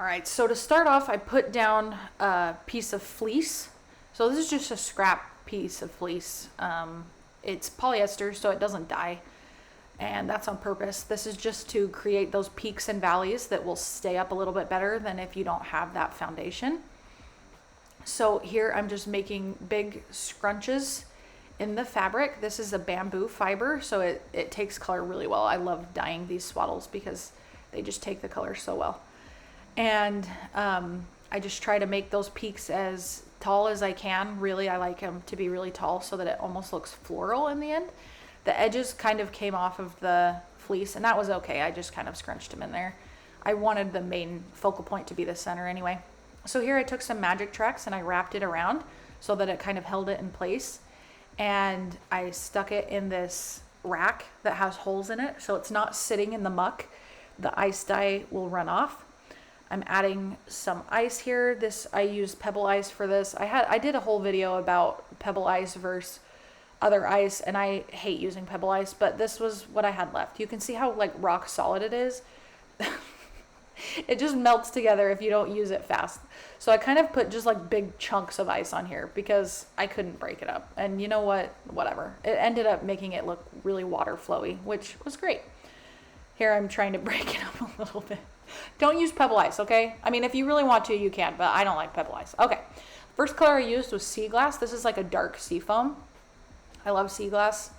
All right, so to start off, I put down a piece of fleece. So this is just a scrap piece of fleece. It's polyester, so it doesn't dye, and that's on purpose. This is just to create those peaks and valleys that will stay up a little bit better than if you don't have that foundation. So here I'm just making big scrunches in the fabric. This is a bamboo fiber, so it takes color really well. I love dyeing these swaddles because they just take the color so well. And I just try to make those peaks as tall as I can. Really, I like them to be really tall so that it almost looks floral in the end. The edges kind of came off of the fleece, and that was okay. I just kind of scrunched them in there. I wanted the main focal point to be the center anyway. So here I took some magic tracks and I wrapped it around so that it kind of held it in place. And I stuck it in this rack that has holes in it, so it's not sitting in the muck. The ice dye will run off. I'm adding some ice here. I used pebble ice for this. I did a whole video about pebble ice versus other ice, and I hate using pebble ice, but this was what I had left. You can see how like rock solid it is. It just melts together if you don't use it fast. So I kind of put just like big chunks of ice on here because I couldn't break it up. And you know what? Whatever. It ended up making it look really water flowy, which was great. Here I'm trying to break it up a little bit. Don't use pebble ice, okay? I mean, if you really want to, you can, but I don't like pebble ice. Okay. First color I used was sea glass. This is like a dark seafoam. I love sea glass.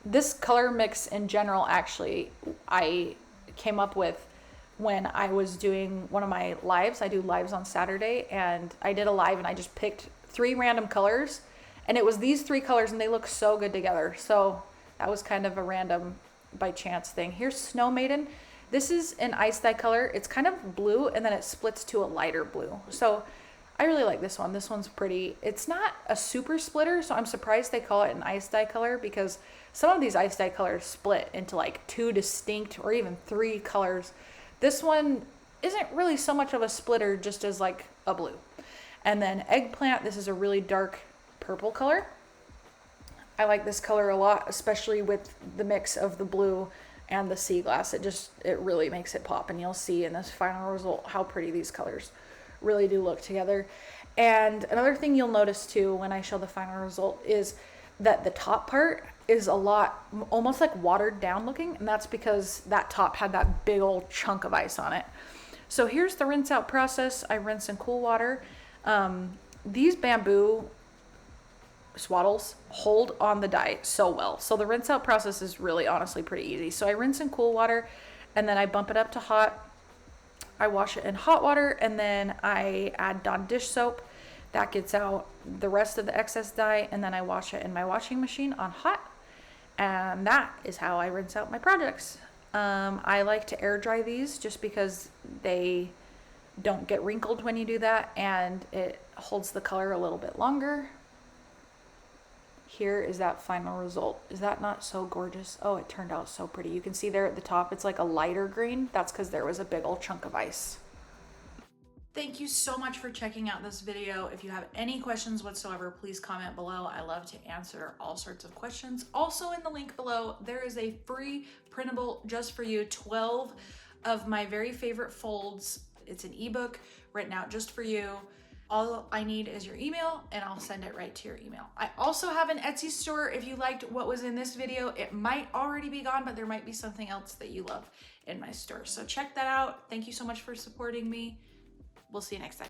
This color mix in general, actually, I came up with when I was doing one of my lives. I do lives on Saturday, and I did a live and I just picked 3 random colors, and it was these 3 colors, and they look so good together. So that was kind of a random by chance thing. Here's Snow Maiden. This is an ice dye color. It's kind of blue, and then it splits to a lighter blue. So I really like this one. This one's pretty. It's not a super splitter, so I'm surprised they call it an ice dye color, because some of these ice dye colors split into like 2 distinct or even 3 colors. This one isn't really so much of a splitter, just as like a blue. And then Eggplant, this is a really dark purple color. I like this color a lot, especially with the mix of the blue and the sea glass. It really makes it pop, and you'll see in this final result how pretty these colors really do look together. And another thing you'll notice too when I show the final result is that the top part is a lot, almost like watered down looking, and that's because that top had that big old chunk of ice on it. So here's the rinse out process. I rinse in cool water. These bamboo swaddles hold on the dye so well. So the rinse out process is really honestly pretty easy. So I rinse in cool water, and then I bump it up to hot. I wash it in hot water, and then I add Dawn dish soap. That gets out the rest of the excess dye, and then I wash it in my washing machine on hot. And that is how I rinse out my projects. I like to air dry these just because they don't get wrinkled when you do that, and it holds the color a little bit longer. Here is that final result. Is that not so gorgeous? Oh, it turned out so pretty. You can see there at the top, it's like a lighter green. That's because there was a big old chunk of ice. Thank you so much for checking out this video. If you have any questions whatsoever, please comment below. I love to answer all sorts of questions. Also in the link below, there is a free printable just for you, 12 of my very favorite folds. It's an ebook written out just for you. All I need is your email, and I'll send it right to your email. I also have an Etsy store. If you liked what was in this video, it might already be gone, but there might be something else that you love in my store. So check that out. Thank you so much for supporting me. We'll see you next time.